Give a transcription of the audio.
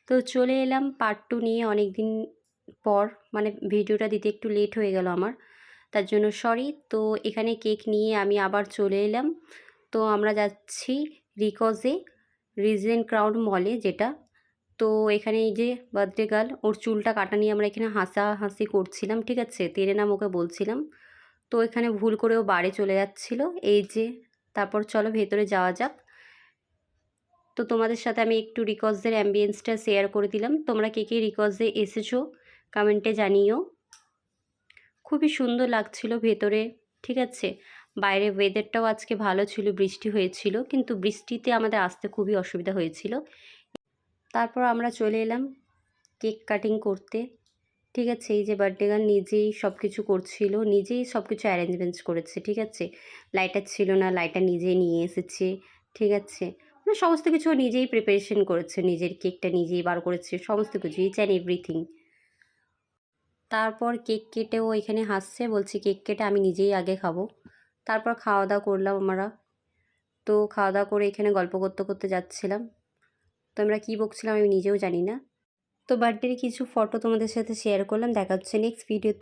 তো চলে এলাম পার্ট 2 নিয়ে অনেক দিন পর, মানে ভিডিওটা দিতে একটু লেট হয়ে গেল আমার, তার জন্য সরি। তো এখানে কেক নিয়ে আমি আবার চলে এলাম। তো আমরা যাচ্ছি রিকজে, রিজেন্ট ক্রাউন মলে যেটা। তো এখানে এই যে বার্থডে গার্ল, ওর চুলটা কাটা নিয়ে আমরা এখানে হাসাহাসি করছিলাম, ঠিক আছে, তেরে নাম ওকে বলছিলাম। তো এখানে ভুল করে ও বাড়ি চলে যাচ্ছিল, এই যে। তারপর চলো ভেতরে যাওয়া যাক। তো তোমাদের সাথে আমি একটু রিকজের অ্যাম্বিয়েন্সটা শেয়ার করে দিলাম। তোমরা কে কে রিকজে এসেছো কমেন্টে জানিও। খুবই সুন্দর লাগছিল ভেতরে, ঠিক আছে। বাইরে ওয়েদারটাও আজকে ভালো ছিল, বৃষ্টি হয়েছিল, কিন্তু বৃষ্টিতে আমাদের আসতে খুবই অসুবিধা হয়েছিল। তারপর আমরা চলে এলাম কেক কাটিং করতে, ঠিক আছে। এই যে বার্থডে গার্ল নিজেই সব কিছু করছিল, নিজেই সব কিছু অ্যারেঞ্জমেন্টস করেছে, ঠিক আছে। লাইটার ছিল না, লাইটার নিজেই নিয়ে এসেছে, ঠিক আছে। মানে সমস্ত কিছু নিজেই প্রিপারেশন করেছে, নিজের কেকটা নিজেই বার করেছে, সমস্ত কিছু ইচ অ্যান্ড এভরিথিং। তারপর কেক কেটেও এখানে হাসছে, বলছি কেক কেটে আমি নিজেই আগে খাবো। তারপর খাওয়া দাওয়া করলাম আমরা। তো খাওয়া দাওয়া করে এখানে গল্প করতে করতে যাচ্ছিলাম। তো আমরা কী বকছিলাম আমি নিজেও জানি না। তো বার্থডের কিছু ফটো তোমাদের সাথে শেয়ার করলাম, দেখা হচ্ছে নেক্সট ভিডিওতে।